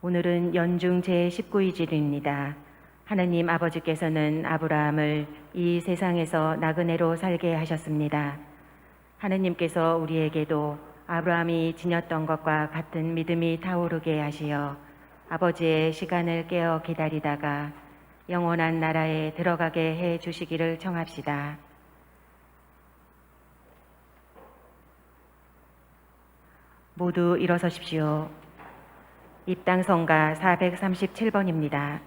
오늘은 연중 제19일입니다. 하느님 아버지께서는 아브라함을 이 세상에서 나그네로 살게 하셨습니다. 하느님께서 우리에게도 아브라함이 지녔던 것과 같은 믿음이 타오르게 하시어 아버지의 시간을 깨어 기다리다가 영원한 나라에 들어가게 해 주시기를 청합시다. 모두 일어서십시오. 입당성가 437번입니다.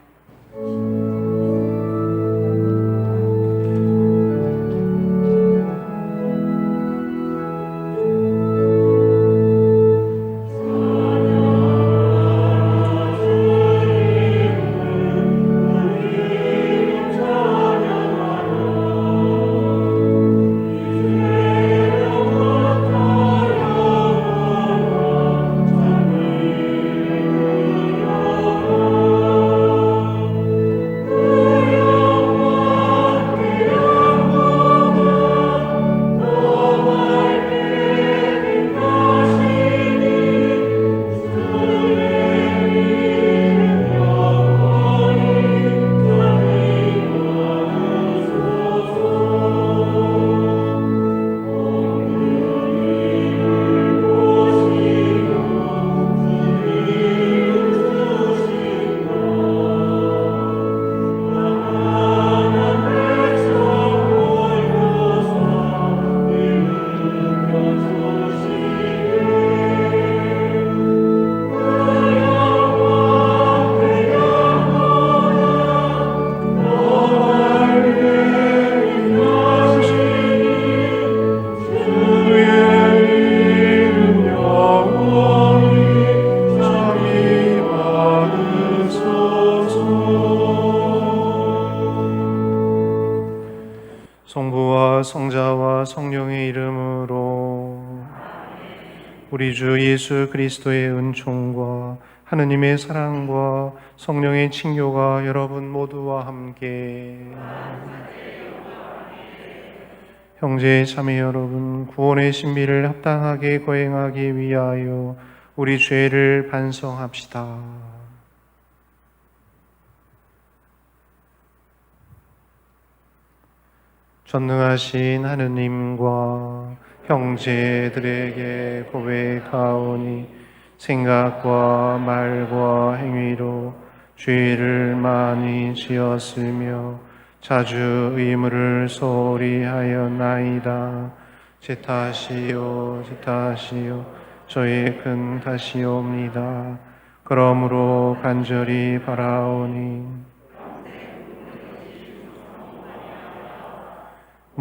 성부와 성자와 성령의 이름으로 우리 주 예수 그리스도의 은총과 하느님의 사랑과 성령의 친교가 여러분 모두와 함께 형제 자매 여러분, 구원의 신비를 합당하게 거행하기 위하여 우리 죄를 반성합시다. 전능하신 하느님과 형제들에게 고백하오니 생각과 말과 행위로 죄를 많이 지었으며 자주 의무를 소홀히 하였나이다. 제 탓이요 제 탓이요 저의 큰 탓이옵니다. 그러므로 간절히 바라오니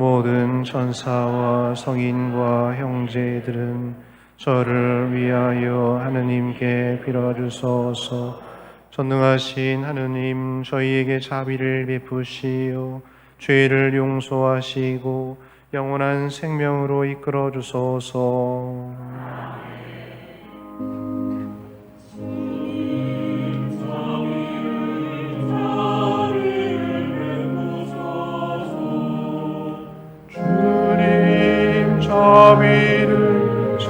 모든 천사와 성인과 형제들은 저를 위하여 하느님께 빌어주소서. 전능하신 하느님, 저희에게 자비를 베푸시어 죄를 용서하시고 영원한 생명으로 이끌어 주소서.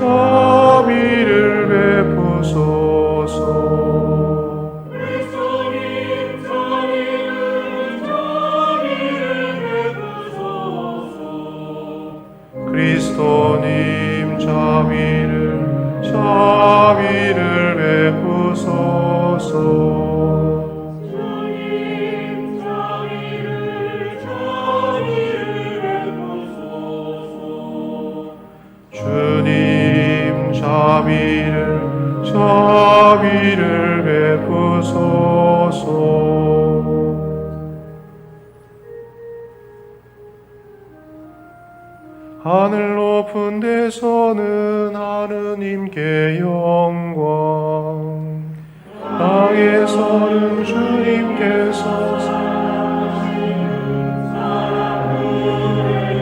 자비를 베푸소서. 그리스도님 자비를 베푸소서. 그리스도님 자비를 베푸소서. 자비를 베푸소서. 하늘 높은 데서는 하느님께 영광, 땅에서는 주님께서 주님을 믿으리라.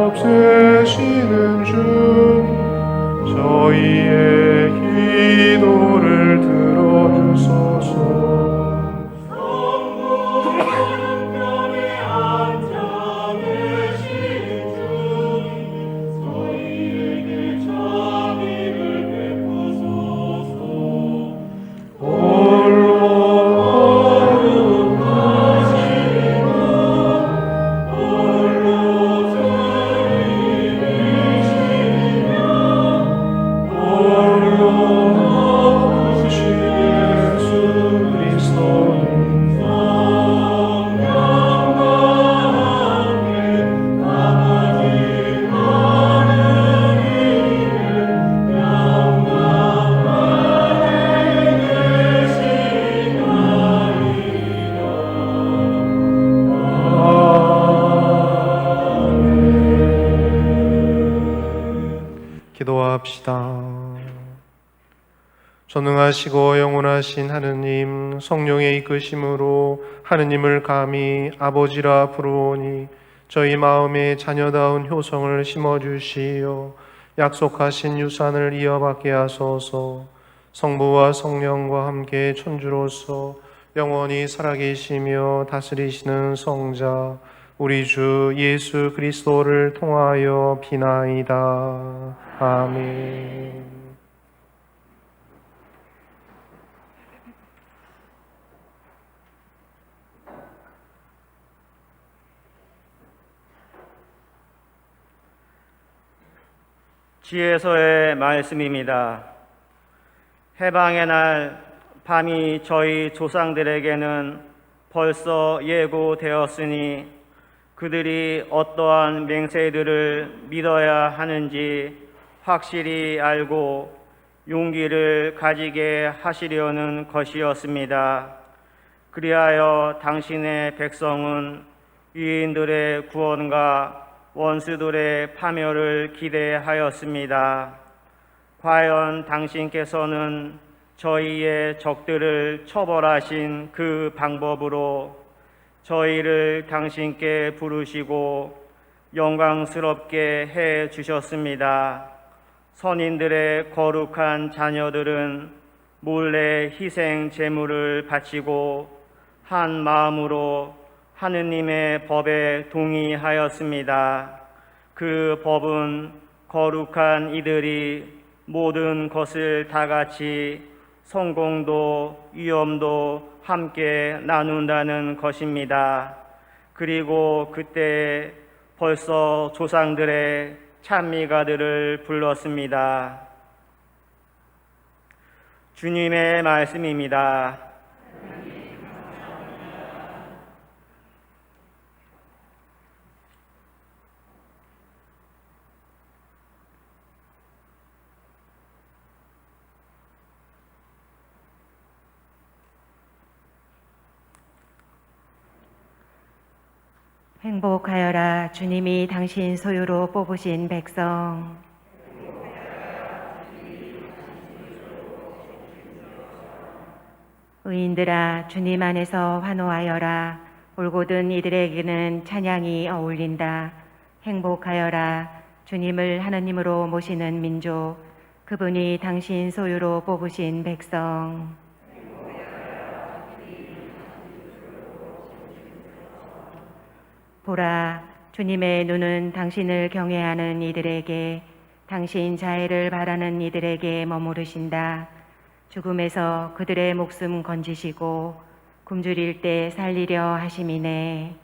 없애시는 주 저희의 기도를 들어주소서. 성부편에 앉아 계신 주 저희에게 자비를 베푸소서. 홀로 기도합시다. 전능하시고 영원하신 하느님, 성령의 이끄심으로 하느님을 감히 아버지라 부르오니 저희 마음에 자녀다운 효성을 심어주시어 약속하신 유산을 이어받게 하소서. 성부와 성령과 함께 천주로서 영원히 살아계시며 다스리시는 성자 우리 주 예수 그리스도를 통하여 비나이다. 아멘. 지혜서의 말씀입니다. 해방의 날 밤이 저희 조상들에게는 벌써 예고되었으니 그들이 어떠한 맹세들을 믿어야 하는지 확실히 알고 용기를 가지게 하시려는 것이었습니다. 그리하여 당신의 백성은 유인들의 구원과 원수들의 파멸을 기대하였습니다. 과연 당신께서는 저희의 적들을 처벌하신 그 방법으로 저희를 당신께 부르시고 영광스럽게 해 주셨습니다. 선인들의 거룩한 자녀들은 몰래 희생 제물을 바치고 한 마음으로 하느님의 법에 동의하였습니다. 그 법은 거룩한 이들이 모든 것을 다 같이 성공도 위험도 함께 나눈다는 것입니다. 그리고 그때 벌써 조상들의 찬미가들을 불렀습니다. 주님의 말씀입니다. 행복하여라 주님이 당신 소유로 뽑으신 백성. 의인들아 주님 안에서 환호하여라. 올곧은 이들에게는 찬양이 어울린다. 행복하여라 주님을 하느님으로 모시는 민족, 그분이 당신 소유로 뽑으신 백성. 보라, 주님의 눈은 당신을 경외하는 이들에게, 당신 자애를 바라는 이들에게 머무르신다. 죽음에서 그들의 목숨 건지시고 굶주릴 때 살리려 하심이네.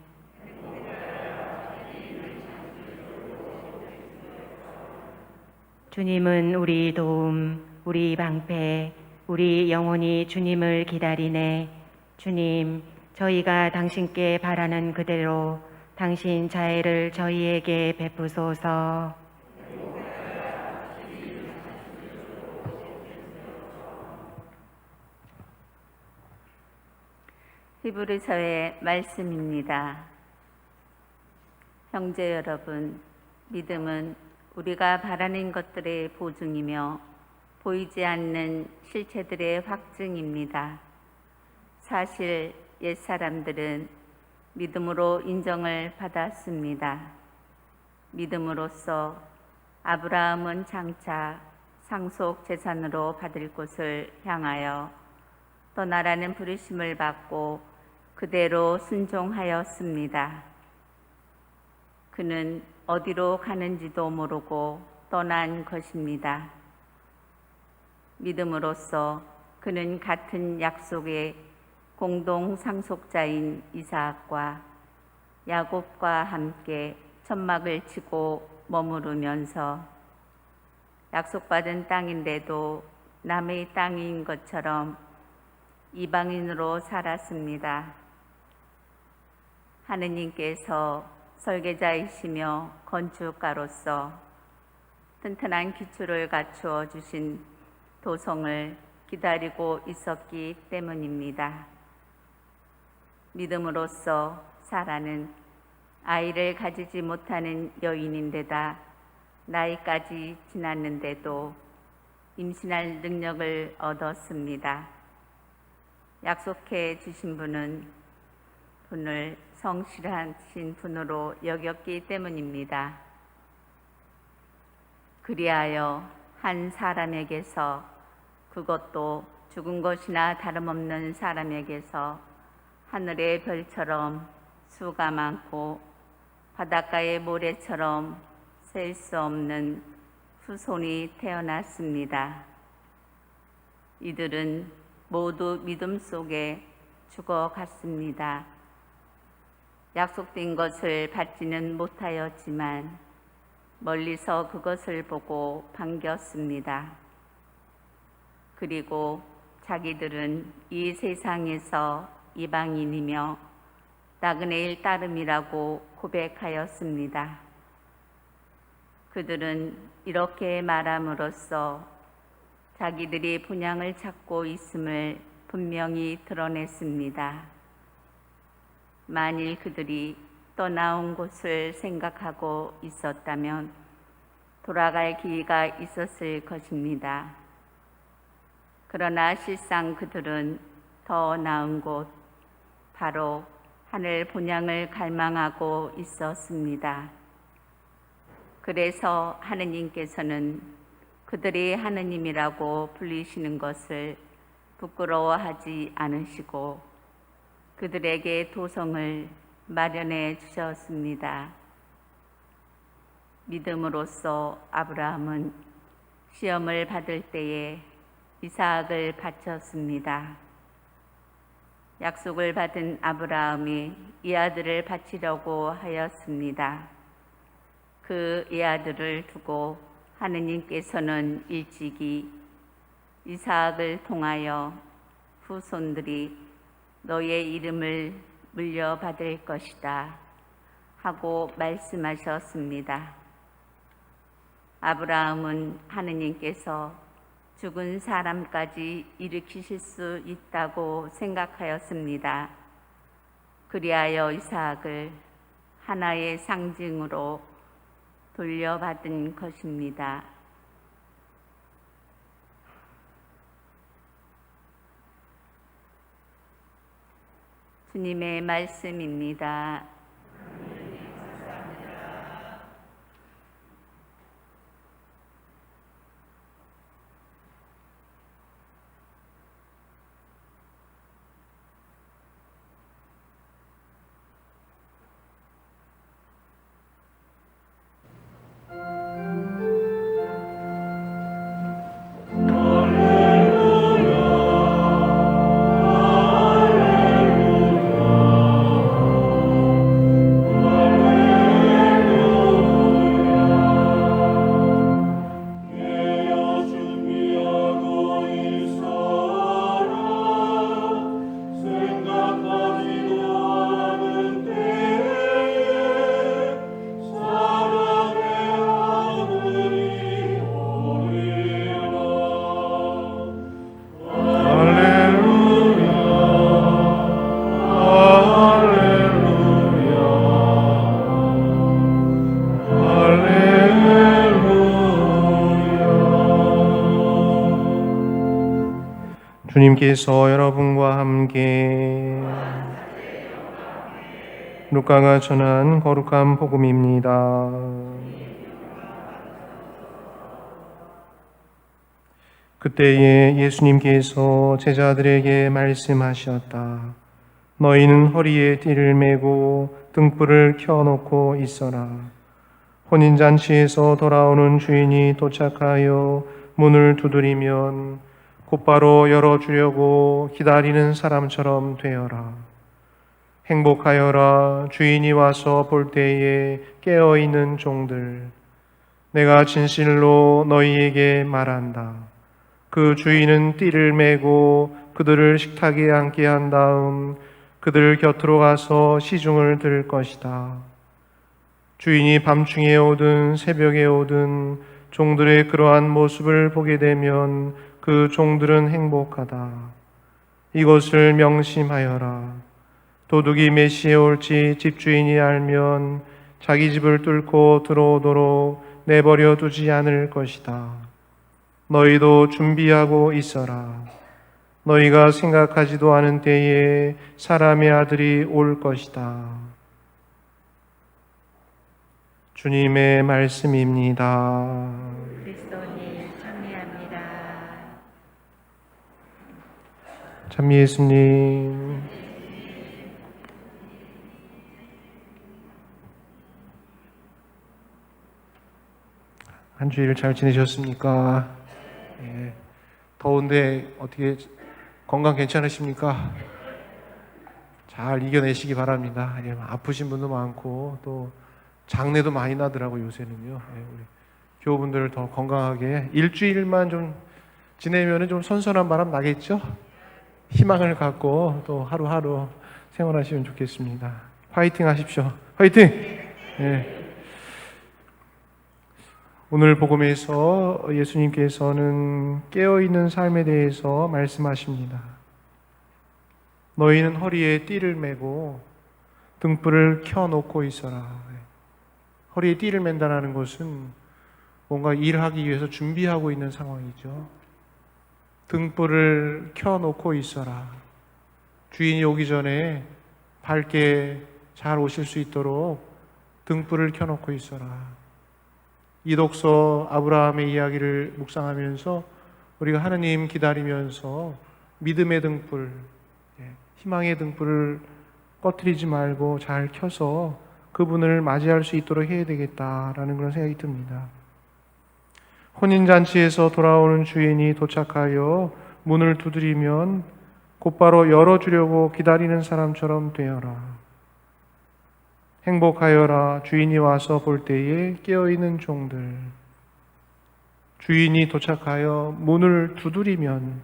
주님은 우리 도움, 우리 방패, 우리 영혼이 주님을 기다리네. 주님, 저희가 당신께 바라는 그대로 당신 자애를 저희에게 베푸소서. 히브리서의 말씀입니다. 형제 여러분, 믿음은 우리가 바라는 것들의 보증이며 보이지 않는 실체들의 확증입니다. 사실 옛사람들은 믿음으로 인정을 받았습니다. 믿음으로써 아브라함은 장차 상속 재산으로 받을 곳을 향하여 떠나라는 부르심을 받고 그대로 순종하였습니다. 그는 어디로 가는지도 모르고 떠난 것입니다. 믿음으로써 그는 같은 약속의 공동 상속자인 이삭과 야곱과 함께 천막을 치고 머무르면서 약속받은 땅인데도 남의 땅인 것처럼 이방인으로 살았습니다. 하느님께서 설계자이시며 건축가로서 튼튼한 기초를 갖추어 주신 도성을 기다리고 있었기 때문입니다. 믿음으로써 사라는 아이를 가지지 못하는 여인인데다 나이까지 지났는데도 임신할 능력을 얻었습니다. 약속해 주신 분을 성실하신 분으로 여겼기 때문입니다. 그리하여 한 사람에게서, 그것도 죽은 것이나 다름없는 사람에게서 하늘의 별처럼 수가 많고 바닷가의 모래처럼 셀 수 없는 후손이 태어났습니다. 이들은 모두 믿음 속에 죽어갔습니다. 약속된 것을 받지는 못하였지만 멀리서 그것을 보고 반겼습니다. 그리고 자기들은 이 세상에서 이방인이며 나그네일 따름이라고 고백하였습니다. 그들은 이렇게 말함으로써 자기들이 분향을 찾고 있음을 분명히 드러냈습니다. 만일 그들이 떠나온 곳을 생각하고 있었다면 돌아갈 기회가 있었을 것입니다. 그러나 실상 그들은 더 나은 곳, 바로 하늘 본향을 갈망하고 있었습니다. 그래서 하느님께서는 그들이 하느님이라고 불리시는 것을 부끄러워하지 않으시고 그들에게 도성을 마련해 주셨습니다. 믿음으로써 아브라함은 시험을 받을 때에 이삭을 바쳤습니다. 약속을 받은 아브라함이 이 아들을 바치려고 하였습니다. 그 이 아들을 두고 하느님께서는 일찍이 이삭을 통하여 후손들이 너의 이름을 물려받을 것이다 하고 말씀하셨습니다. 아브라함은 하느님께서 죽은 사람까지 일으키실 수 있다고 생각하였습니다. 그리하여 이삭을 하나의 상징으로 돌려받은 것입니다. 주님의 말씀입니다. 주님께서 여러분과 함께 루카가 전한 거룩한 복음입니다. 그때에 예수님께서 제자들에게 말씀하셨다. 너희는 허리에 띠를 메고 등불을 켜놓고 있어라. 혼인잔치에서 돌아오는 주인이 도착하여 문을 두드리면 곧바로 열어주려고 기다리는 사람처럼 되어라. 행복하여라. 주인이 와서 볼 때에 깨어있는 종들. 내가 진실로 너희에게 말한다. 그 주인은 띠를 메고 그들을 식탁에 앉게 한 다음 그들 곁으로 가서 시중을 들 것이다. 주인이 밤중에 오든 새벽에 오든 종들의 그러한 모습을 보게 되면 그 종들은 행복하다. 이것을 명심하여라. 도둑이 몇 시에 올지 집주인이 알면 자기 집을 뚫고 들어오도록 내버려 두지 않을 것이다. 너희도 준비하고 있어라. 너희가 생각하지도 않은 때에 사람의 아들이 올 것이다. 주님의 말씀입니다. 그리스도님 찬미합니다. 참 예수님. 한 주일 잘 지내셨습니까? 예. 더운데 어떻게 건강 괜찮으십니까? 잘 이겨내시기 바랍니다. 예, 아프신 분도 많고 또 장내도 많이 나더라고요, 요새는요. 예, 우리 교우분들 더 건강하게 일주일만 좀 지내면은 좀 선선한 바람 나겠죠? 희망을 갖고 또 하루하루 생활하시면 좋겠습니다. 화이팅 하십시오. 화이팅! 예. 오늘 복음에서 예수님께서는 깨어있는 삶에 대해서 말씀하십니다. 너희는 허리에 띠를 메고 등불을 켜놓고 있어라. 허리에 띠를 맨다는 것은 뭔가 일하기 위해서 준비하고 있는 상황이죠. 등불을 켜놓고 있어라. 주인이 오기 전에 밝게 잘 오실 수 있도록 등불을 켜놓고 있어라. 이 독서 아브라함의 이야기를 묵상하면서 우리가 하느님 기다리면서 믿음의 등불, 희망의 등불을 꺼뜨리지 말고 잘 켜서 그분을 맞이할 수 있도록 해야 되겠다라는 그런 생각이 듭니다. 혼인잔치에서 돌아오는 주인이 도착하여 문을 두드리면 곧바로 열어주려고 기다리는 사람처럼 되어라. 행복하여라. 주인이 와서 볼 때에 깨어있는 종들. 주인이 도착하여 문을 두드리면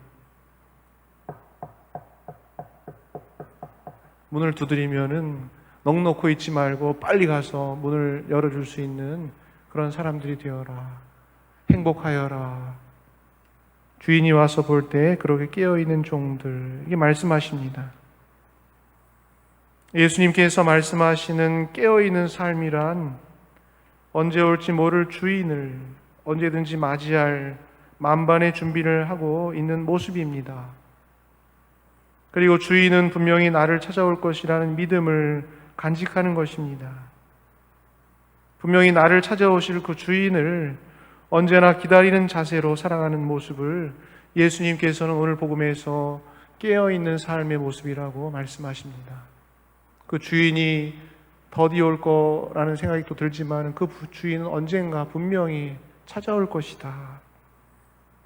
문을 두드리면은 넋놓고 있지 말고 빨리 가서 문을 열어줄 수 있는 그런 사람들이 되어라. 행복하여라. 주인이 와서 볼 때 그렇게 깨어있는 종들. 이게 말씀하십니다. 예수님께서 말씀하시는 깨어있는 삶이란 언제 올지 모를 주인을 언제든지 맞이할 만반의 준비를 하고 있는 모습입니다. 그리고 주인은 분명히 나를 찾아올 것이라는 믿음을 간직하는 것입니다. 분명히 나를 찾아오실 그 주인을 언제나 기다리는 자세로 살아가는 모습을 예수님께서는 오늘 복음에서 깨어있는 삶의 모습이라고 말씀하십니다. 그 주인이 더디 올 거라는 생각이 또 들지만 그 주인은 언젠가 분명히 찾아올 것이다.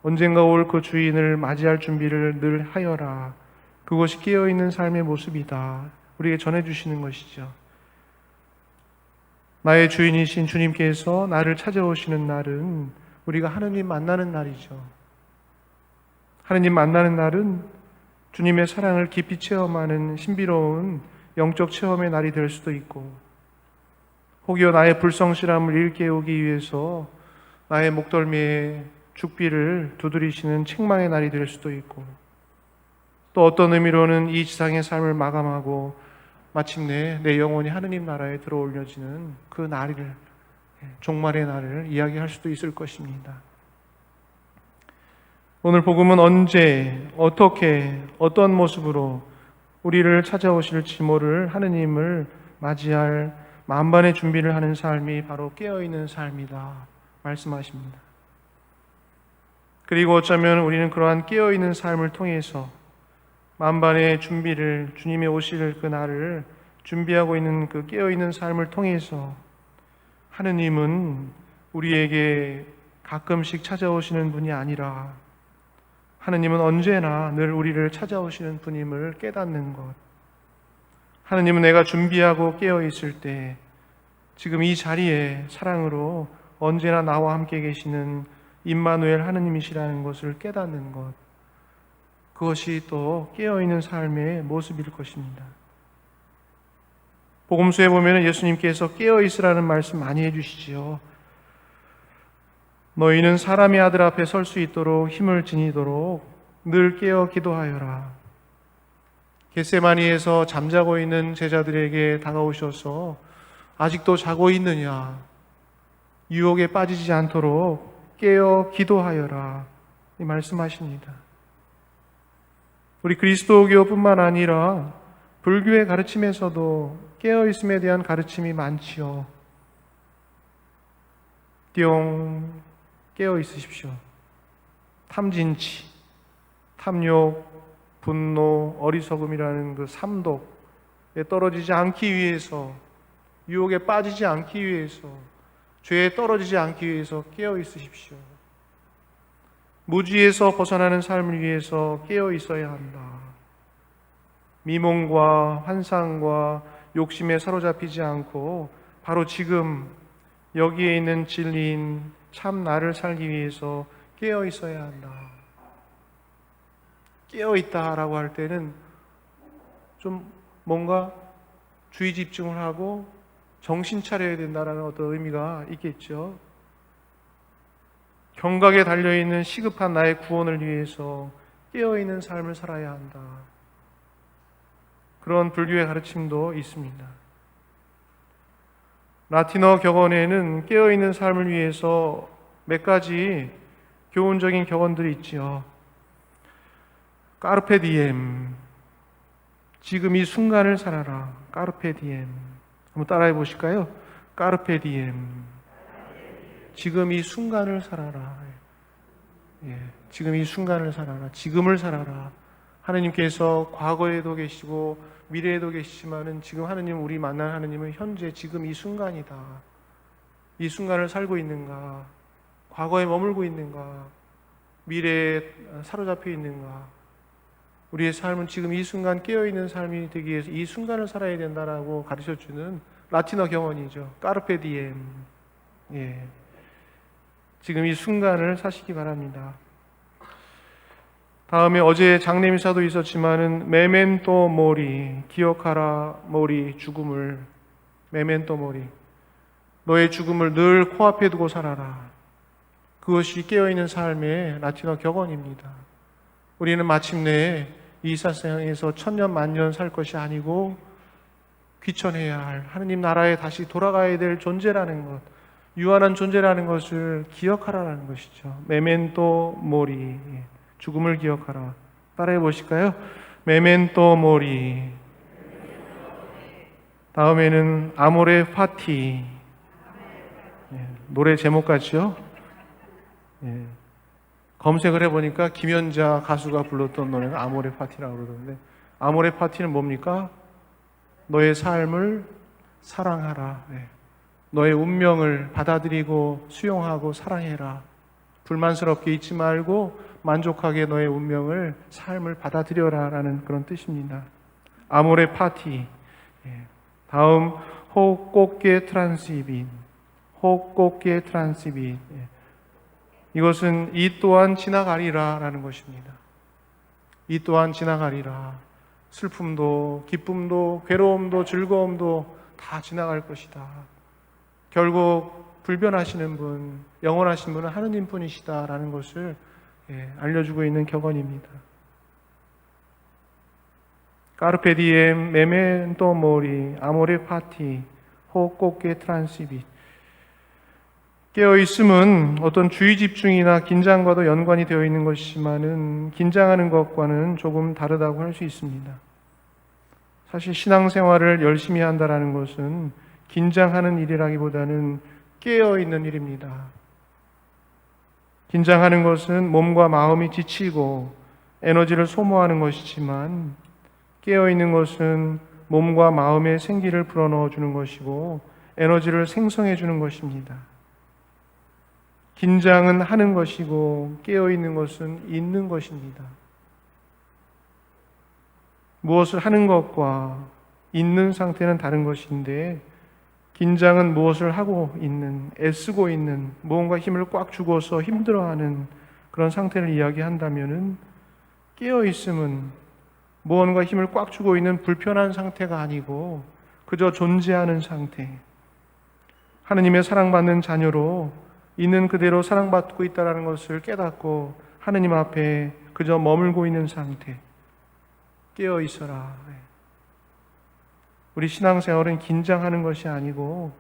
언젠가 올 그 주인을 맞이할 준비를 늘 하여라. 그것이 깨어있는 삶의 모습이다. 우리에게 전해주시는 것이죠. 나의 주인이신 주님께서 나를 찾아오시는 날은 우리가 하느님 만나는 날이죠. 하느님 만나는 날은 주님의 사랑을 깊이 체험하는 신비로운 영적 체험의 날이 될 수도 있고, 혹여 나의 불성실함을 일깨우기 위해서 나의 목덜미에 죽비를 두드리시는 책망의 날이 될 수도 있고, 또 어떤 의미로는 이 지상의 삶을 마감하고 마침내 내 영혼이 하느님 나라에 들어올려지는 그 날을, 종말의 날을 이야기할 수도 있을 것입니다. 오늘 복음은 언제, 어떻게, 어떤 모습으로 우리를 찾아오실지 모를 하느님을 맞이할 만반의 준비를 하는 삶이 바로 깨어있는 삶이다 말씀하십니다. 그리고 어쩌면 우리는 그러한 깨어있는 삶을 통해서 만반의 준비를, 주님의 오실 그 날을 준비하고 있는 그 깨어있는 삶을 통해서 하느님은 우리에게 가끔씩 찾아오시는 분이 아니라 하느님은 언제나 늘 우리를 찾아오시는 분임을 깨닫는 것. 하느님은 내가 준비하고 깨어있을 때 지금 이 자리에 사랑으로 언제나 나와 함께 계시는 임마누엘 하느님이시라는 것을 깨닫는 것. 그것이 또 깨어있는 삶의 모습일 것입니다. 복음서에 보면 예수님께서 깨어있으라는 말씀 많이 해주시지요. 너희는 사람의 아들 앞에 설 수 있도록 힘을 지니도록 늘 깨어 기도하여라. 겟세마니에서 잠자고 있는 제자들에게 다가오셔서 아직도 자고 있느냐, 유혹에 빠지지 않도록 깨어 기도하여라 이 말씀하십니다. 우리 그리스도교뿐만 아니라 불교의 가르침에서도 깨어있음에 대한 가르침이 많지요. 띠용 깨어있으십시오. 탐진치, 탐욕, 분노, 어리석음이라는 그 삼독에 떨어지지 않기 위해서, 유혹에 빠지지 않기 위해서, 죄에 떨어지지 않기 위해서 깨어있으십시오. 무지에서 벗어나는 삶을 위해서 깨어있어야 한다. 미몽과 환상과 욕심에 사로잡히지 않고 바로 지금 여기에 있는 진리인 참 나를 살기 위해서 깨어있어야 한다. 깨어있다라고 할 때는 좀 뭔가 주의 집중을 하고 정신 차려야 된다는 어떤 의미가 있겠죠. 경각에 달려있는 시급한 나의 구원을 위해서 깨어있는 삶을 살아야 한다. 그런 불교의 가르침도 있습니다. 라틴어 격언에는 깨어있는 삶을 위해서 몇 가지 교훈적인 격언들이 있지요. 까르페 디엠, 지금 이 순간을 살아라. 까르페 디엠. 한번 따라해 보실까요? 까르페 디엠, 지금 이 순간을 살아라. 예, 지금 이 순간을 살아라. 지금을 살아라. 하느님께서 과거에도 계시고 미래에도 계시지만은 지금 하느님, 우리 만난 하느님은 현재 지금 이 순간이다. 이 순간을 살고 있는가? 과거에 머물고 있는가? 미래에 사로잡혀 있는가? 우리의 삶은 지금 이 순간 깨어있는 삶이 되기 위해서 이 순간을 살아야 된다라고 가르쳐주는 라틴어 경언이죠. 까르페 디엠. 예. 지금 이 순간을 사시기 바랍니다. 다음에 어제 장례미사도 있었지만은 메멘토 모리, 기억하라 모리, 죽음을, 메멘토 모리, 너의 죽음을 늘 코앞에 두고 살아라. 그것이 깨어있는 삶의 라틴어 격언입니다. 우리는 마침내 이 세상에서 천년 만년 살 것이 아니고 귀천해야 할 하느님 나라에 다시 돌아가야 될 존재라는 것, 유한한 존재라는 것을 기억하라는 것이죠. 메멘토 모리, 죽음을 기억하라. 따라해 보실까요? 메멘토 모리. 다음에는 아모레 파티. 노래 제목 같죠? 검색을 해보니까 김연자 가수가 불렀던 노래가 아모레 파티라고 그러던데, 아모레 파티는 뭡니까? 너의 삶을 사랑하라. 너의 운명을 받아들이고 수용하고 사랑해라. 불만스럽게 있지 말고 만족하게 너의 운명을, 삶을 받아들여라 라는 그런 뜻입니다. 아모레 파티. 다음 호꽃게 트란시빈. 호꽃게 트란시빈. 이것은 이 또한 지나가리라 라는 것입니다. 이 또한 지나가리라. 슬픔도 기쁨도 괴로움도 즐거움도 다 지나갈 것이다. 결국 불변하시는 분, 영원하신 분은 하느님 분이시다 라는 것을 알려주고 있는 격언입니다. 까르페 디엠, 메멘토 모리, 아모레 파티, 호꽃게 트란시빗. 깨어있음은 어떤 주의 집중이나 긴장과도 연관이 되어 있는 것이지만은 긴장하는 것과는 조금 다르다고 할 수 있습니다. 사실 신앙생활을 열심히 한다라는 것은 긴장하는 일이라기보다는 깨어있는 일입니다. 긴장하는 것은 몸과 마음이 지치고 에너지를 소모하는 것이지만 깨어있는 것은 몸과 마음의 생기를 불어넣어 주는 것이고 에너지를 생성해 주는 것입니다. 긴장은 하는 것이고 깨어있는 것은 있는 것입니다. 무엇을 하는 것과 있는 상태는 다른 것인데 긴장은 무엇을 하고 있는, 애쓰고 있는, 무언가 힘을 꽉 주고서 힘들어하는 그런 상태를 이야기한다면은 깨어있음은 무언가 힘을 꽉 주고 있는 불편한 상태가 아니고 그저 존재하는 상태. 하느님의 사랑받는 자녀로 있는 그대로 사랑받고 있다는 것을 깨닫고 하느님 앞에 그저 머물고 있는 상태. 깨어 있어라. 우리 신앙생활은 긴장하는 것이 아니고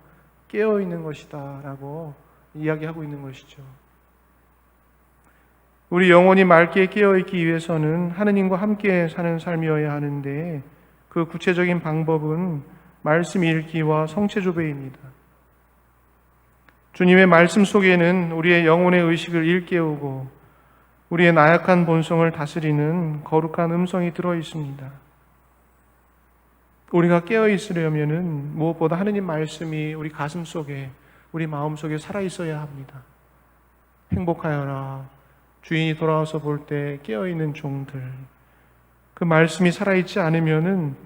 깨어 있는 것이다 라고 이야기하고 있는 것이죠. 우리 영혼이 맑게 깨어 있기 위해서는 하느님과 함께 사는 삶이어야 하는데 그 구체적인 방법은 말씀 읽기와 성체조배입니다. 주님의 말씀 속에는 우리의 영혼의 의식을 일깨우고 우리의 나약한 본성을 다스리는 거룩한 음성이 들어 있습니다. 우리가 깨어 있으려면은 무엇보다 하느님 말씀이 우리 가슴 속에, 우리 마음 속에 살아 있어야 합니다. 행복하여라. 주인이 돌아와서 볼 때 깨어 있는 종들. 그 말씀이 살아 있지 않으면은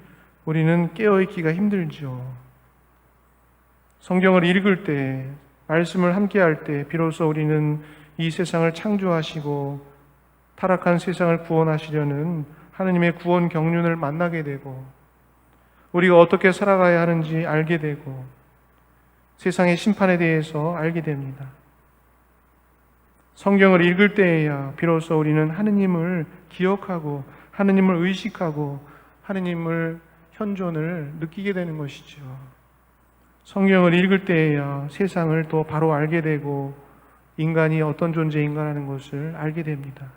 우리는 깨어 있기가 힘들죠. 성경을 읽을 때, 말씀을 함께 할 때 비로소 우리는 이 세상을 창조하시고 타락한 세상을 구원하시려는 하느님의 구원 경륜을 만나게 되고 우리가 어떻게 살아가야 하는지 알게 되고 세상의 심판에 대해서 알게 됩니다. 성경을 읽을 때에야 비로소 우리는 하느님을 기억하고 하느님을 의식하고 하느님을 현존을 느끼게 되는 것이죠. 성경을 읽을 때에야 세상을 또 바로 알게 되고 인간이 어떤 존재인가라는 것을 알게 됩니다.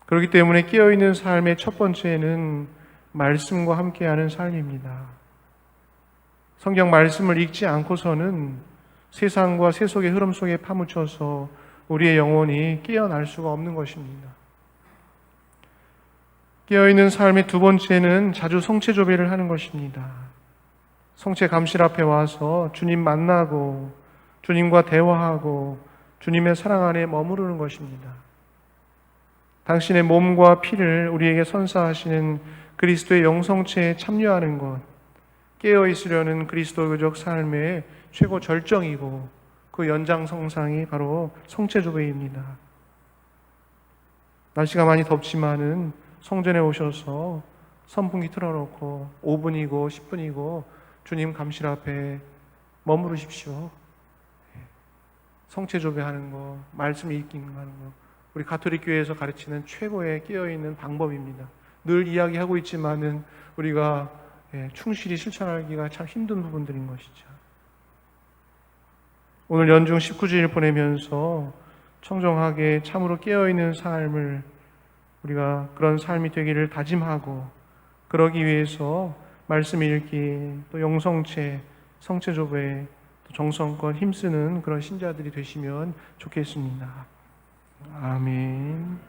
그렇기 때문에 깨어있는 삶의 첫 번째는 말씀과 함께하는 삶입니다. 성경 말씀을 읽지 않고서는 세상과 세속의 흐름 속에 파묻혀서 우리의 영혼이 깨어날 수가 없는 것입니다. 깨어있는 삶의 두 번째는 자주 성체조배를 하는 것입니다. 성체 감실 앞에 와서 주님 만나고 주님과 대화하고 주님의 사랑 안에 머무르는 것입니다. 당신의 몸과 피를 우리에게 선사하시는 그리스도의 영성체에 참여하는 것, 깨어 있으려는 그리스도교적 삶의 최고 절정이고 그 연장성상이 바로 성체조배입니다. 날씨가 많이 덥지만은 성전에 오셔서 선풍기 틀어놓고 5분이고 10분이고 주님 감실 앞에 머무르십시오. 성체조배하는 거, 말씀 읽기는 하는 거, 우리 가톨릭 교회에서 가르치는 최고의 깨어있는 방법입니다. 늘 이야기하고 있지만은 우리가 충실히 실천하기가 참 힘든 부분들인 것이죠. 오늘 연중 19주일 보내면서 청정하게 참으로 깨어있는 삶을 우리가 그런 삶이 되기를 다짐하고 그러기 위해서 말씀 읽기, 또 영성체, 성체조배, 또 정성껏 힘쓰는 그런 신자들이 되시면 좋겠습니다. 아멘.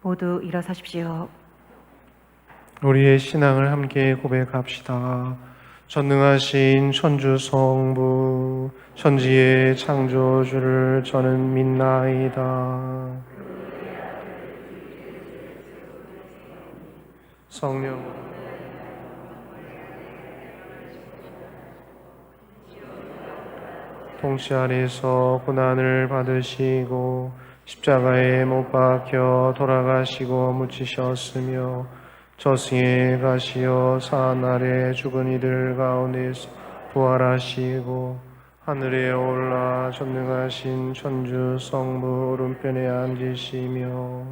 모두 일어서십시오. 우리의 신앙을 함께 고백합시다. 전능하신 천주 성부, 천지의 창조주를 저는 믿나이다. 성령 통치 아래서 고난을 받으시고 십자가에 못 박혀 돌아가시고 묻히셨으며 저승에 가시어 사흘날에 죽은 이들 가운데서 부활하시고 하늘에 올라 전능하신 천주 성부 오른편에 앉으시며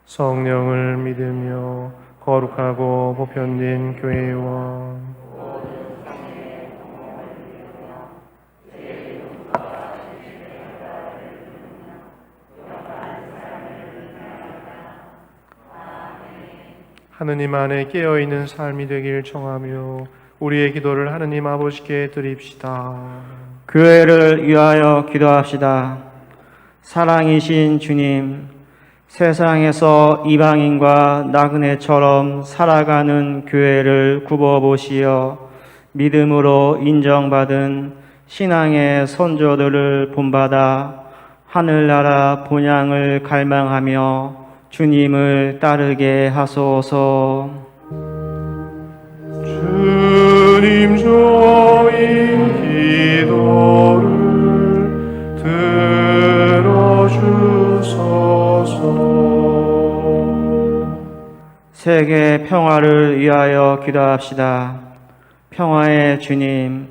성령을 믿으며 거룩하고 보편된 교회와 하느님 안에 깨어있는 삶이 되길 청하며 우리의 기도를 하느님 아버지께 드립시다. 교회를 위하여 기도합시다. 사랑이신 주님, 세상에서 이방인과 나그네처럼 살아가는 교회를 굽어보시어 믿음으로 인정받은 신앙의 선조들을 본받아 하늘나라 본향을 갈망하며 주님을 따르게 하소서. 주님 저희 기도를 들어주소서. 세계 평화를 위하여 기도합시다. 평화의 주님,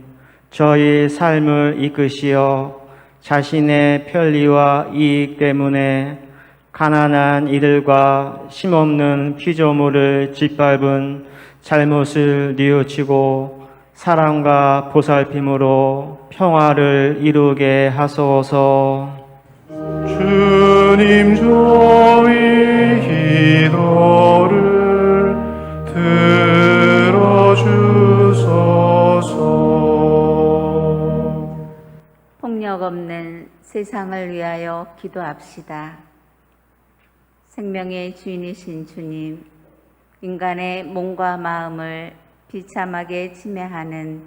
저희 삶을 이끄시어 자신의 편리와 이익 때문에 가난한 이들과 힘없는 피조물을 짓밟은 잘못을 뉘우치고 사랑과 보살핌으로 평화를 이루게 하소서. 주님 저희 기도를 들어주소서. 폭력 없는 세상을 위하여 기도합시다. 생명의 주인이신 주님, 인간의 몸과 마음을 비참하게 침해하는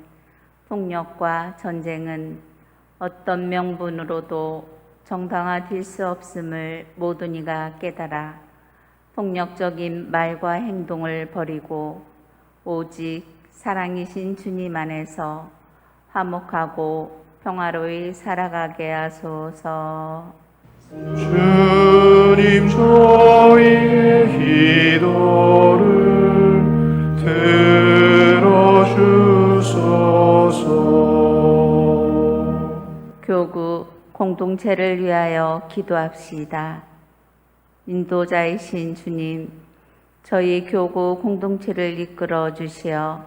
폭력과 전쟁은 어떤 명분으로도 정당화될 수 없음을 모든 이가 깨달아 폭력적인 말과 행동을 버리고 오직 사랑이신 주님 안에서 화목하고 평화로이 살아가게 하소서. 주님 저희의 기도를 들어주소서. 교구 공동체를 위하여 기도합시다. 인도자이신 주님, 저희 교구 공동체를 이끌어 주시어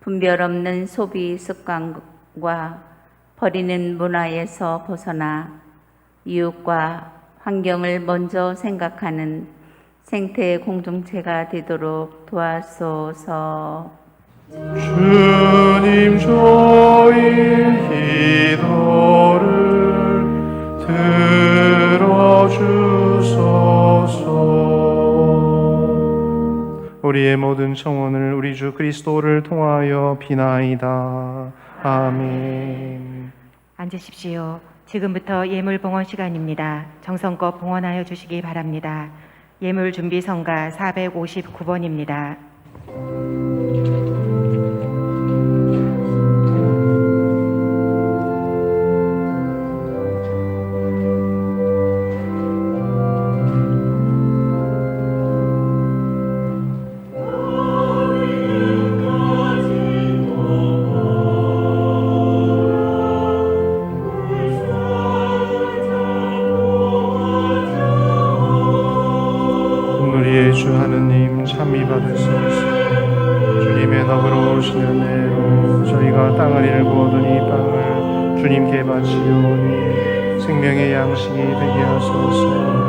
분별 없는 소비 습관과 버리는 문화에서 벗어나 이웃과 환경을 먼저 생각하는 생태 공동체가 되도록 도와소서. 주님 저희 기도를 들어주소서. 우리의 모든 청원을 우리 주 그리스도를 통하여 비나이다. 아멘. 앉으십시오. 지금부터 예물 봉헌 시간입니다. 정성껏 봉헌하여 주시기 바랍니다. 예물 준비 성가 459번입니다. 주 하느님 참미 받으소서. 주님의 너그러우신 은혜로 저희가 땅을 일고 얻은 이 빵을 주님께 바치오니 생명의 양식이 되게 하소서.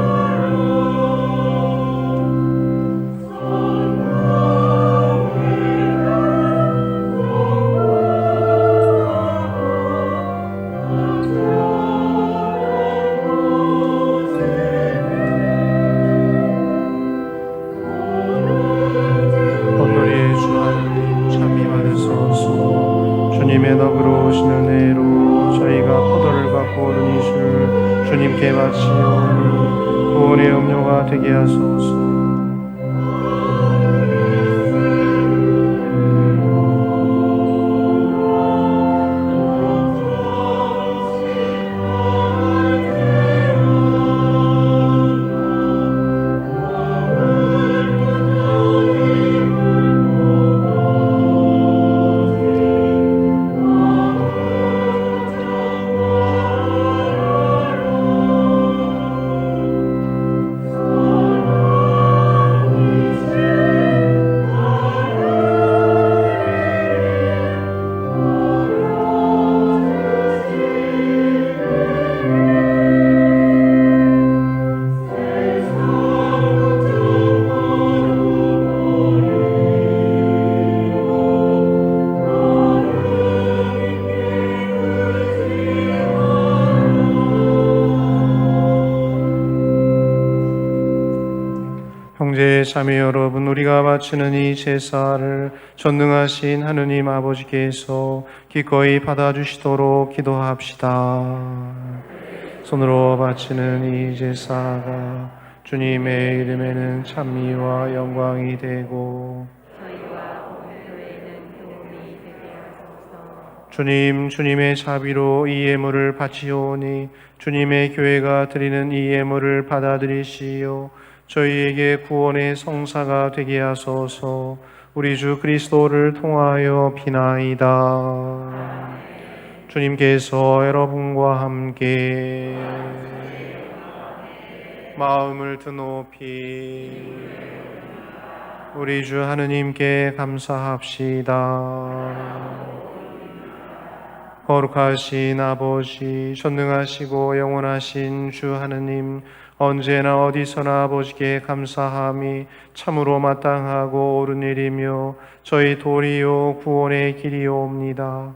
주님의 너그러우신 은혜로 저희가 포도를 갖고 오른 이슬 주님께 주님께 바치오니 구원의 염료가 되게 하소서. 형제 자매 여러분, 우리가 바치는 이 제사를 전능하신 하느님 아버지께서 기꺼이 받아주시도록 기도합시다. 손으로 바치는 이 제사가 주님의 이름에는 찬미와 영광이 되고 주님의 자비로 이 예물을 바치오니 주님의 교회가 드리는 이 예물을 받아들이시오. 저희에게 구원의 성사가 되게 하소서. 우리 주 그리스도를 통하여 비나이다. 주님께서 여러분과 함께 마음을 드높이 우리 주 하느님께 감사합시다. 거룩하신 아버지, 전능하시고 영원하신 주 하느님, 언제나 어디서나 아버지께 감사함이 참으로 마땅하고 옳은 일이며 저희 도리요 구원의 길이옵니다.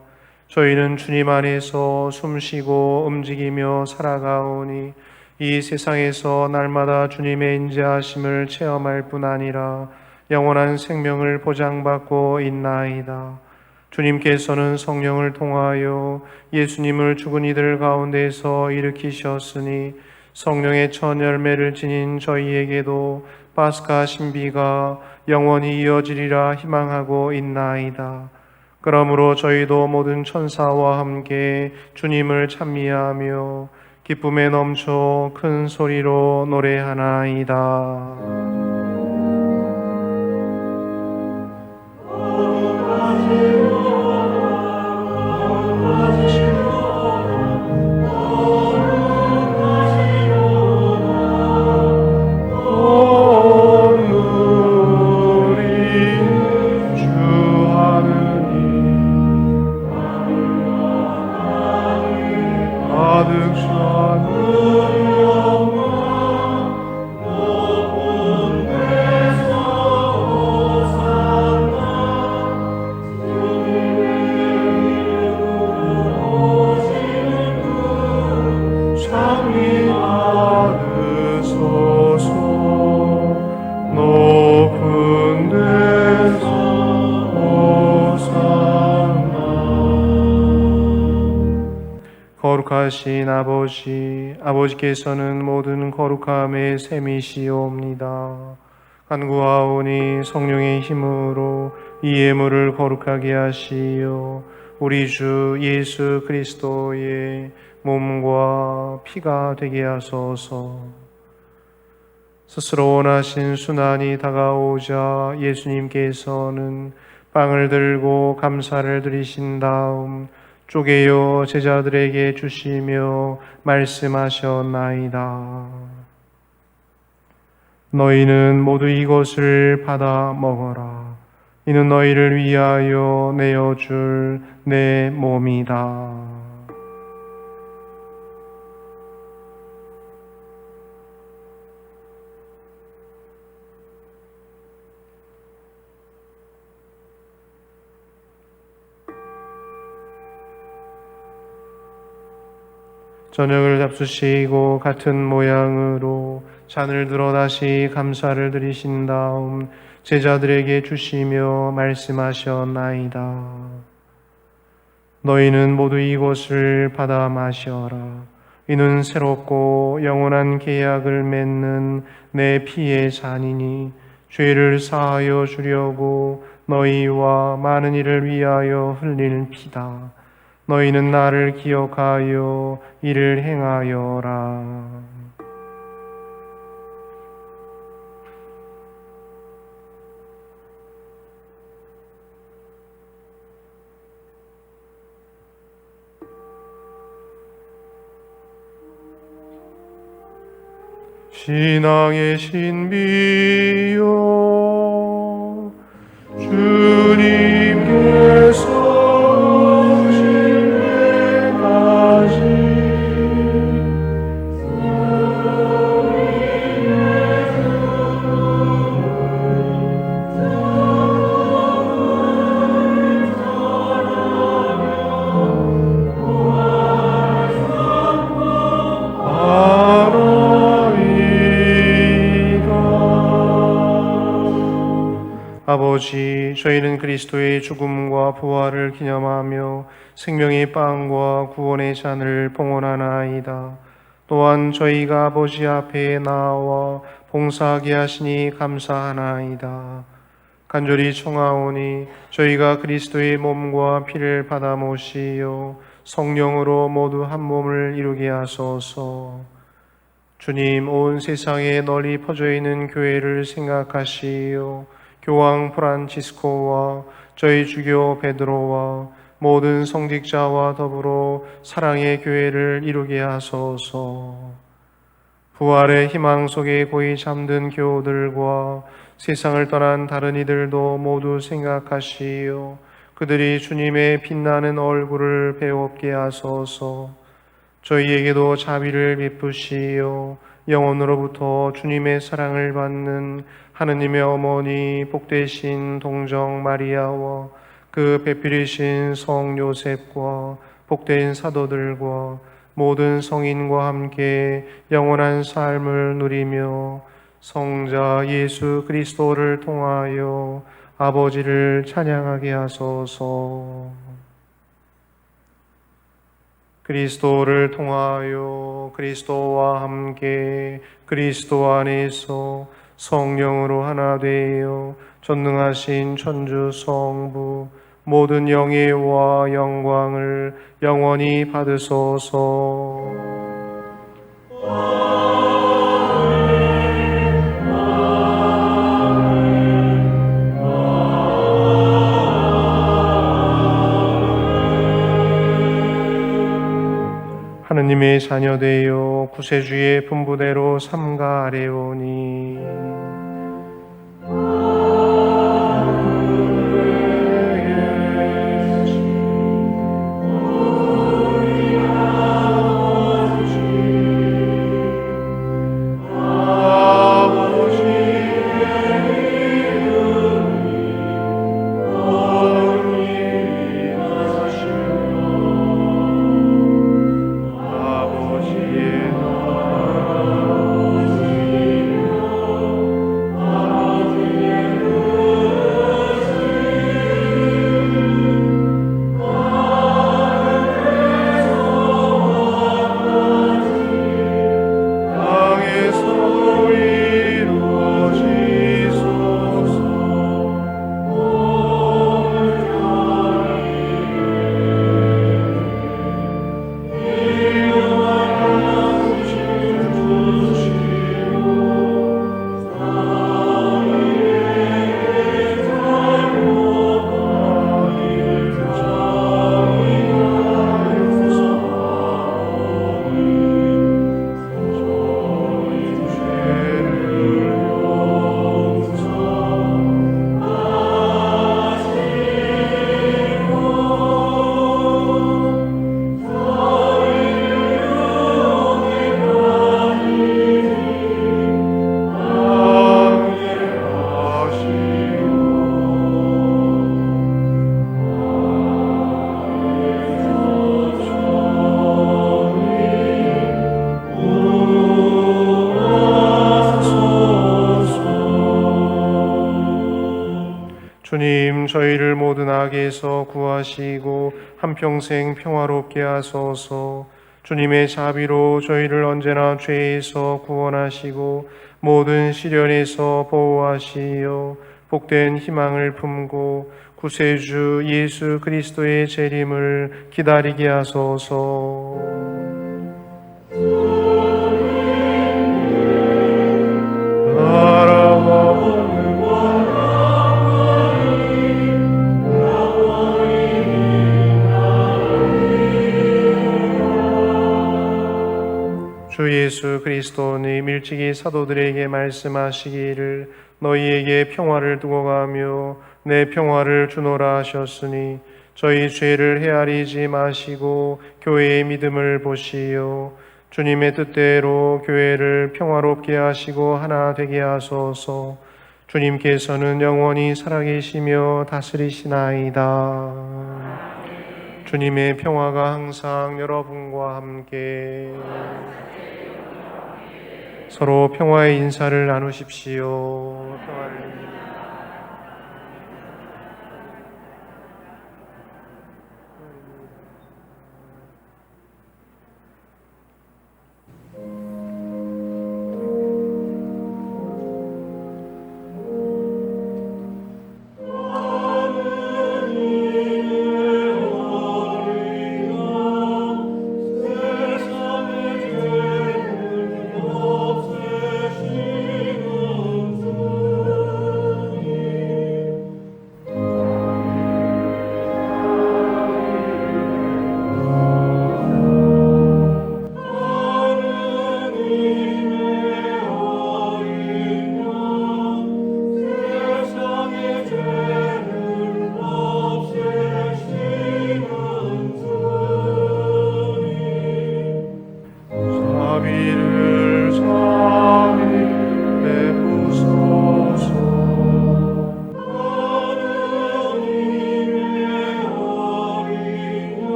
저희는 주님 안에서 숨쉬고 움직이며 살아가오니 이 세상에서 날마다 주님의 인자하심을 체험할 뿐 아니라 영원한 생명을 보장받고 있나이다. 주님께서는 성령을 통하여 예수님을 죽은 이들 가운데서 일으키셨으니 성령의 첫 열매를 지닌 저희에게도 파스카 신비가 영원히 이어지리라 희망하고 있나이다. 그러므로 저희도 모든 천사와 함께 주님을 찬미하며 기쁨에 넘쳐 큰 소리로 노래하나이다. 거룩하신 아버지께서는 모든 거룩함의 셈이시옵니다. 간구하오니 성령의 힘으로 이 예물을 거룩하게 하시어 우리 주 예수 그리스도의 몸과 피가 되게 하소서. 스스로 원하신 순환이 다가오자 예수님께서는 빵을 들고 감사를 드리신 다음 쪼개어 제자들에게 주시며 말씀하셨나이다. 너희는 모두 이것을 받아 먹어라. 이는 너희를 위하여 내어줄 내 몸이다. 저녁을 잡수시고 같은 모양으로 잔을 들어 다시 감사를 드리신 다음 제자들에게 주시며 말씀하셨나이다. 너희는 모두 이것을 받아 마셔라. 이는 새롭고 영원한 계약을 맺는 내 피의 잔이니 죄를 사하여 주려고 너희와 많은 이를 위하여 흘리는 피다. 너희는 나를 기억하여 이를 행하여라. 신앙의 신비요 주님께서 오실 때까지 아버지, 저희는 그리스도의 죽음과 부활을 기념하며 생명의 빵과 구원의 잔을 봉헌하나이다. 또한 저희가 아버지 앞에 나와 봉사하게 하시니 감사하나이다. 간절히 청하오니 저희가 그리스도의 몸과 피를 받아 모시어 성령으로 모두 한 몸을 이루게 하소서. 주님, 온 세상에 널리 퍼져 있는 교회를 생각하시어 교황 프란치스코와 저희 주교 베드로와 모든 성직자와 더불어 사랑의 교회를 이루게 하소서. 부활의 희망 속에 고이 잠든 교우들과 세상을 떠난 다른 이들도 모두 생각하시어 그들이 주님의 빛나는 얼굴을 배웁게 하소서. 저희에게도 자비를 베푸시어 영원으로부터 주님의 사랑을 받는 하느님의 어머니 복되신 동정 마리아와 그 배필이신 성 요셉과 복된 사도들과 모든 성인과 함께 영원한 삶을 누리며 성자 예수 그리스도를 통하여 아버지를 찬양하게 하소서. 그리스도를 통하여 그리스도와 함께 그리스도 안에서 성령으로 하나 되어 전능하신 천주 성부 모든 영예와 영광을 영원히 받으소서. 하느님의 자녀되어 구세주의 분부대로 삼가 아뢰오니 주님, 저희를 모든 악에서 구하시고 한평생 평화롭게 하소서. 주님의 자비로 저희를 언제나 죄에서 구원하시고 모든 시련에서 보호하시어 복된 희망을 품고 구세주 예수 그리스도의 재림을 기다리게 하소서. 주 예수 그리스도님 일찍이 사도들에게 말씀하시기를 너희에게 평화를 두고 가며 내 평화를 주노라 하셨으니 저희 죄를 헤아리지 마시고 교회의 믿음을 보시어 주님의 뜻대로 교회를 평화롭게 하시고 하나 되게 하소서. 주님께서는 영원히 살아계시며 다스리시나이다. 주님의 평화가 항상 여러분과 함께 서로 평화의 인사를 나누십시오.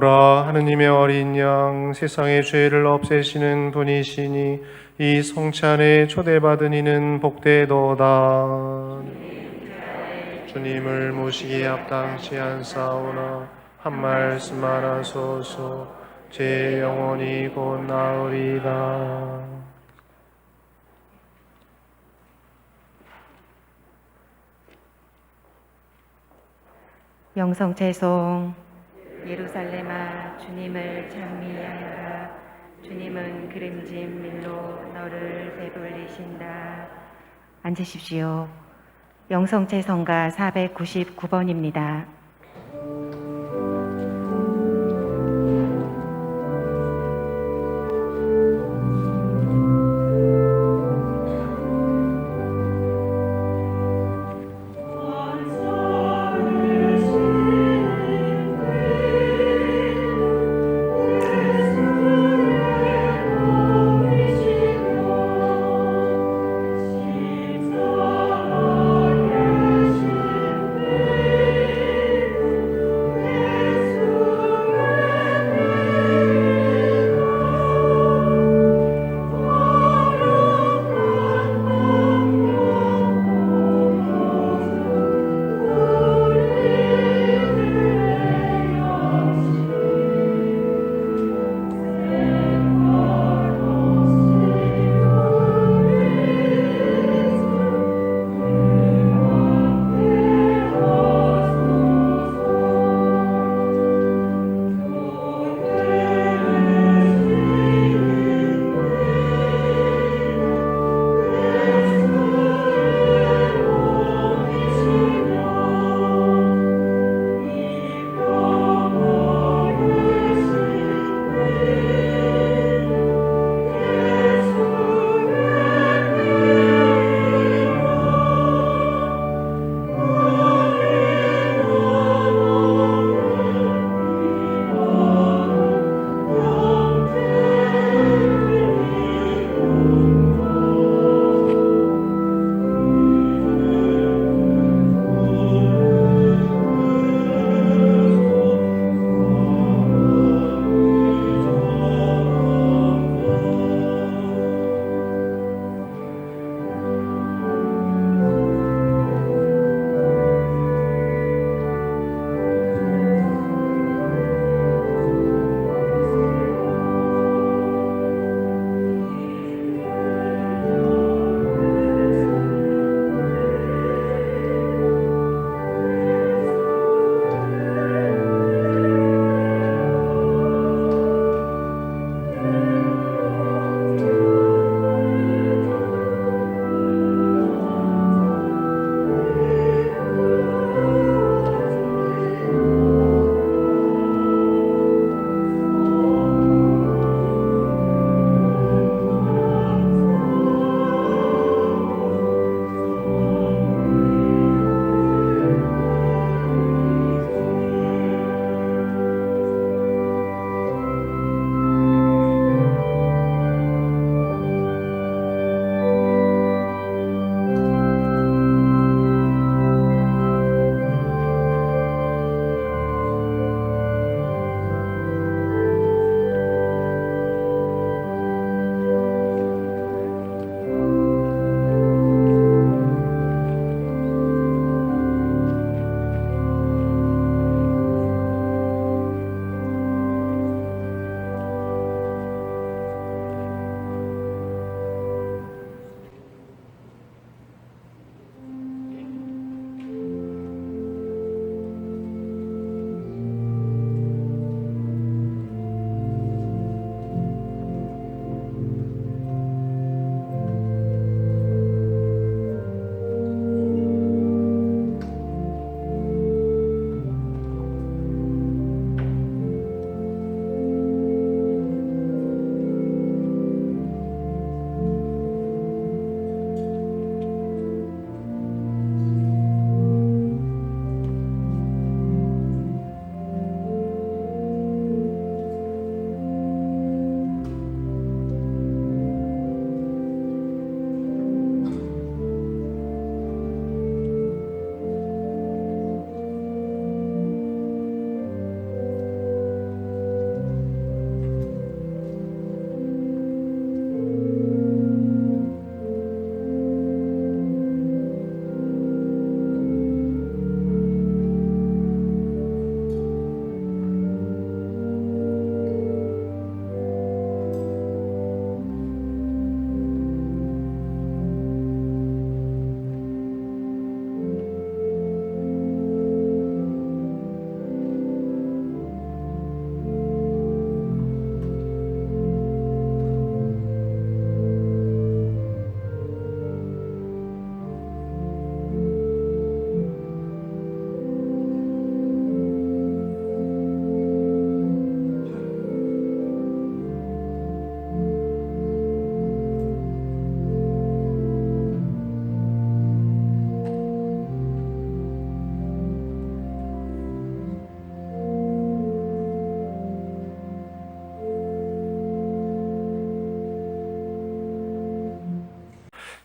평화를 하느님의 어린 양 세상의 죄를 없애시는 분이시니 이 성찬에 초대받은 이는 복되도다. 주님을 모시기에 합당치 않사오나 한 말씀만 하소서. 제 영혼이 곧 나으리다. 영성채송. 예루살렘아 주님을 찬미하여라. 주님은 기름진 밀로 너를 배불리신다. 앉으십시오. 영성채송가 499번입니다.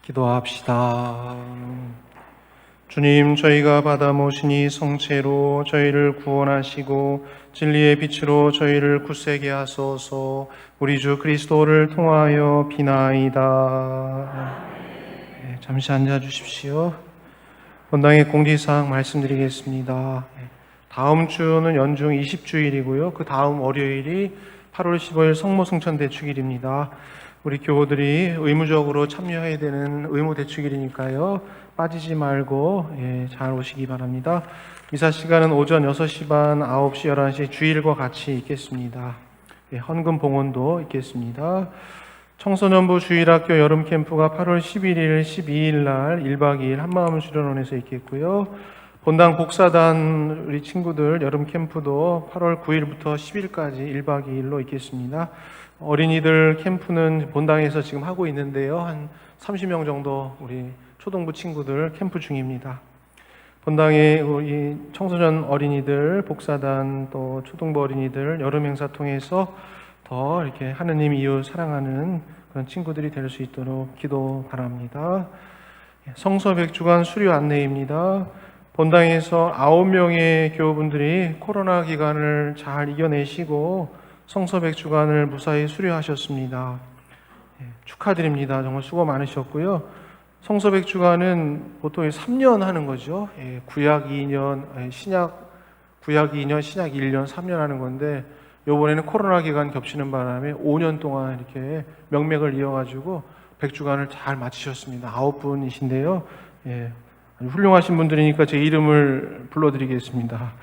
기도합시다. 주님, 저희가 받아 모신 이 성체로 저희를 구원하시고 진리의 빛으로 저희를 굳세게 하소서. 우리 주 그리스도를 통하여 비나이다. 네, 잠시 앉아 주십시오. 본당의 공지사항 말씀드리겠습니다. 다음 주는 연중 20주일이고요. 그 다음 월요일이 8월 15일 성모승천대축일입니다. 우리 교우들이 의무적으로 참여해야 되는 의무대축일이니까요. 빠지지 말고 잘 오시기 바랍니다. 미사 시간은 오전 6시 반, 9시, 11시 주일과 같이 있겠습니다. 헌금 봉헌도 있겠습니다. 청소년부 주일학교 여름 캠프가 8월 11일, 12일 날 1박 2일 한마음 수련원에서 있겠고요. 본당 복사단 우리 친구들 여름 캠프도 8월 9일부터 10일까지 1박 2일로 있겠습니다. 어린이들 캠프는 본당에서 지금 하고 있는데요. 한 30명 정도 우리 초등부 친구들 캠프 중입니다. 본당의 우리 청소년 어린이들, 복사단 또 초등부 어린이들 여름 행사 통해서 더 이렇게 하느님 이웃 사랑하는 그런 친구들이 될 수 있도록 기도 바랍니다. 성서백주간 수료 안내입니다. 본당에서 9명의 교우분들이 코로나 기간을 잘 이겨내시고 성서백주간을 무사히 수료하셨습니다. 축하드립니다. 정말 수고 많으셨고요. 성서백주간은 보통 3년 하는 거죠. 구약 2년, 구약 2년, 신약 1년, 3년 하는 건데 이번에는 코로나 기간 겹치는 바람에 5년 동안 이렇게 명맥을 이어가지고 백주간을 잘 마치셨습니다. 9분이신데요. 아주 훌륭하신 분들이니까 제 이름을 불러드리겠습니다.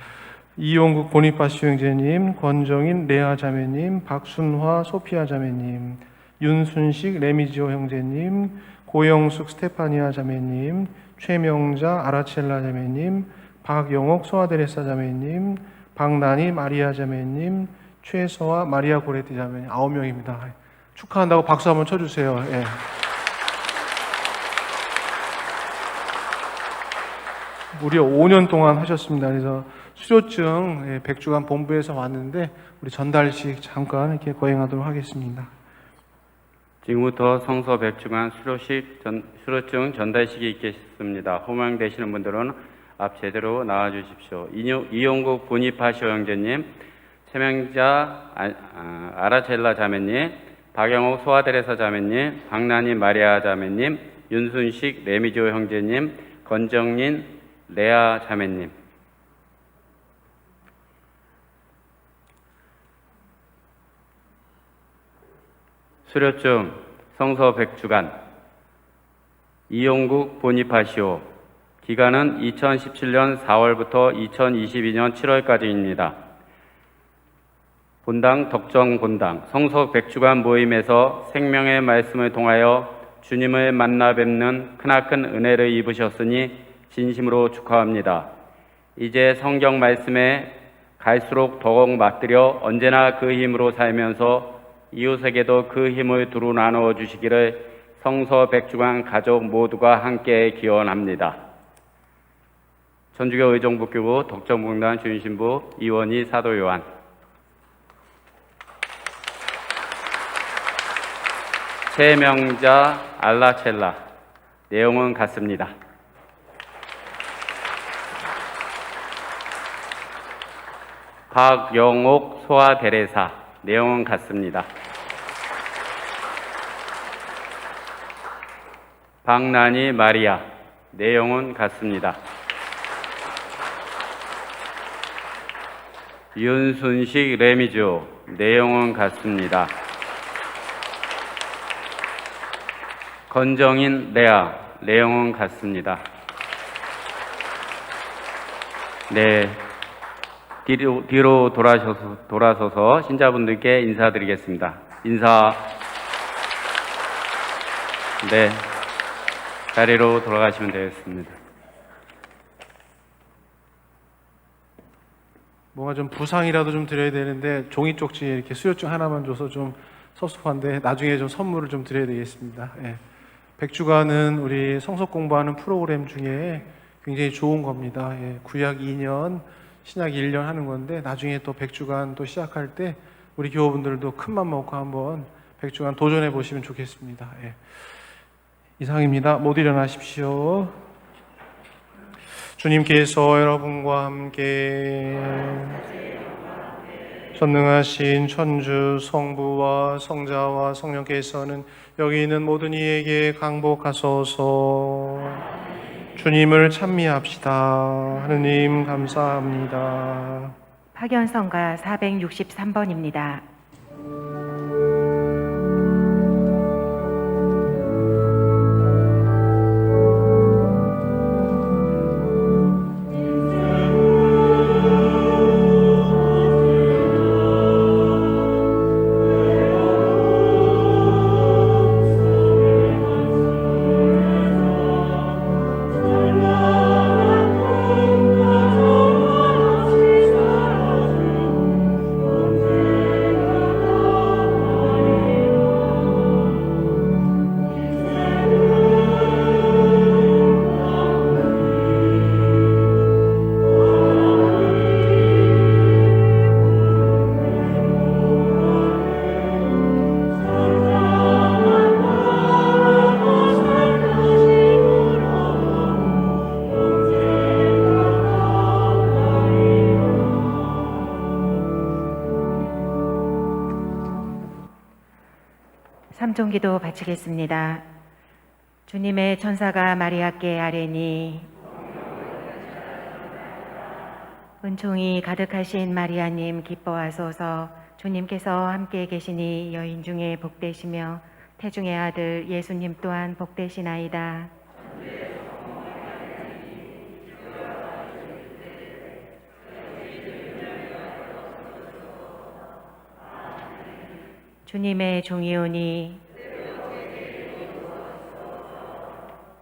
이용국 보니파시 형제님, 권정인 레아 자매님, 박순화 소피아 자매님, 윤순식 레미지오 형제님, 고영숙 스테파니아 자매님, 최명자 아라첼라 자매님, 박영옥 소아데레사 자매님, 박나니 마리아 자매님, 최서아 마리아 고레티 자매님 9명입니다. 축하한다고 박수 한번 쳐주세요. 예. 무려 5년 동안 하셨습니다. 그래서 수료증 백주간 본부에서 왔는데 우리 전달식 잠깐 이렇게 거행하도록 하겠습니다. 지금부터 성서 백주간 수료증 전달식이 있겠습니다. 호명되시는 분들은 앞 제대로 나와 주십시오. 이용국 보니파시오 형제님, 최명자 아라첼라 자매님, 박영옥 소아데레사 자매님, 박나니 마리아 자매님, 윤순식 레미조 형제님, 권정린 레아 자매님. 수료증 성서 백주간 이용국 보니파시오. 기간은 2017년 4월부터 2022년 7월까지입니다. 본당 덕정 본당 성서 백주간 모임에서 생명의 말씀을 통하여 주님을 만나 뵙는 크나큰 은혜를 입으셨으니 진심으로 축하합니다. 이제 성경 말씀에 갈수록 더욱 맞들여 언제나 그 힘으로 살면서 이웃에게도 그 힘을 두루 나누어 주시기를 성서 백주간 가족 모두가 함께 기원합니다. 천주교 의정부교구 덕정봉단 주인신부 이원희 사도 요한. 최명자 알라첼라. 내용은 같습니다. 박영옥 소아데레사. 내용은 같습니다. 박나니 마리아. 내용은 같습니다. 윤순식 레미조. 내용은 같습니다. 권정인 레아. 내용은 같습니다. 네, 뒤로 돌아서서 신자분들께 인사드리겠습니다. 인사. 네, 자리로 돌아가시면 되겠습니다. 뭔가 좀 부상이라도 좀 드려야 되는데 종이 쪽지 이렇게 수료증 하나만 줘서 좀 섭섭한데 나중에 좀 선물을 좀 드려야 되겠습니다. 예. 백주간은 우리 성서 공부하는 프로그램 중에 굉장히 좋은 겁니다. 예. 구약 2년, 신약 1년 하는 건데 나중에 또 백주간 또 시작할 때 우리 교우분들도 큰맘 먹고 한번 백주간 도전해 보시면 좋겠습니다. 예. 이상입니다. 모두 일어나십시오. 주님께서 여러분과 함께 전능하신 천주 성부와 성자와 성령께서는 여기 있는 모든 이에게 강복하소서. 주님을 찬미합시다. 하느님 감사합니다. 파견성가 463번입니다. 삼종기도 바치겠습니다. 주님의 천사가 마리아께 아뢰니 은총이 가득하신 마리아님 기뻐하소서. 주님께서 함께 계시니 여인 중에 복되시며 태중의 아들 예수님 또한 복되시나이다. 주님의 종이오니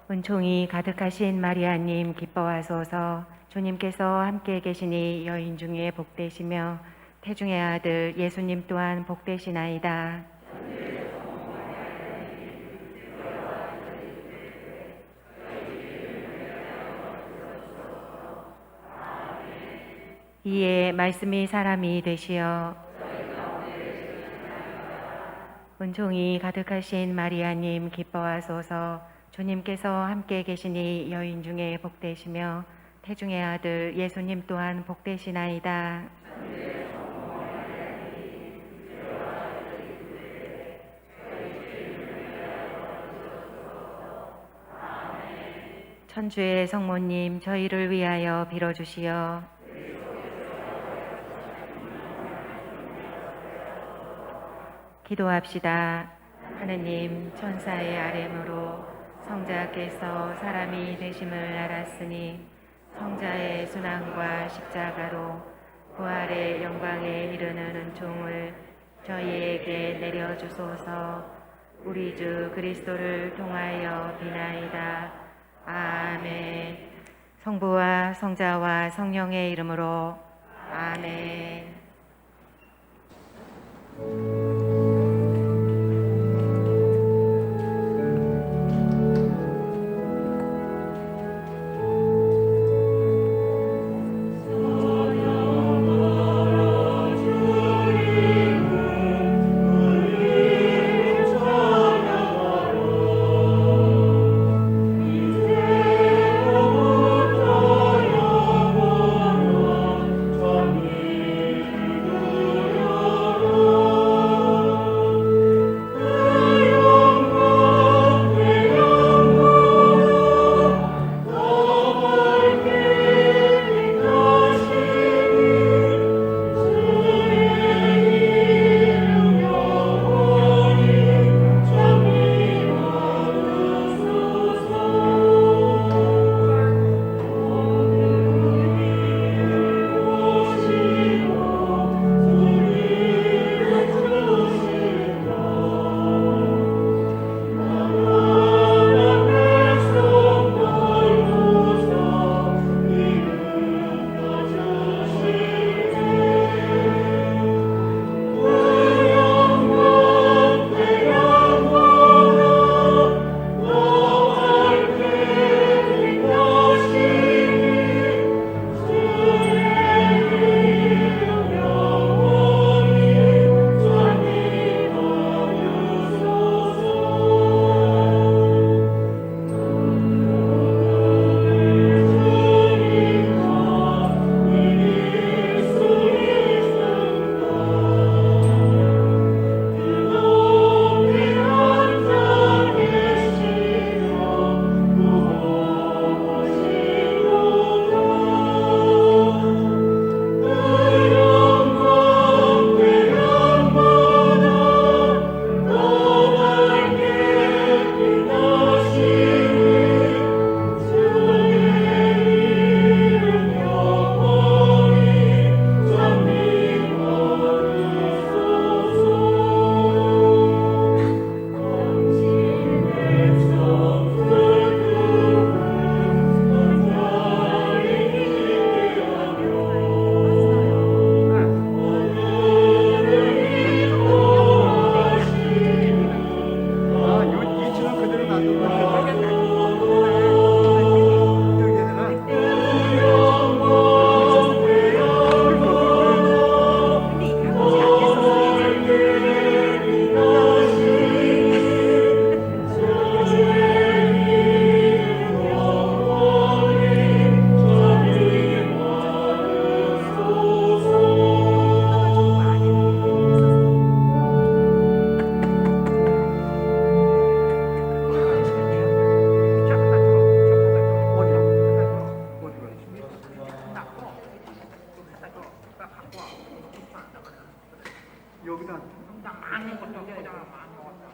은총이 가득하신 마리아님 기뻐하소서. 주님께서 함께 계시니 여인 중에 복되시며 태중의 아들 예수님 또한 복되시나이다. 이에 말씀이 사람이 되시어 은총이 가득하신 마리아님 기뻐하소서. 주님께서 함께 계시니 여인 중에 복되시며 태중의 아들 예수님 또한 복되시나이다. 천주의 성모님 저희를 위하여 빌어주시어 기도합시다. 하느님 천사의 아뢰므로 성자께서 사람이 되심을 알았으니 성자의 순환과 십자가로 부활의 영광에 이르는 은총을 저희에게 내려주소서. 우리 주 그리스도를 통하여 비나이다. 아멘. 성부와 성자와 성령의 이름으로 아멘. 아멘. 여기다 많은 것도 꽂아 많은 것도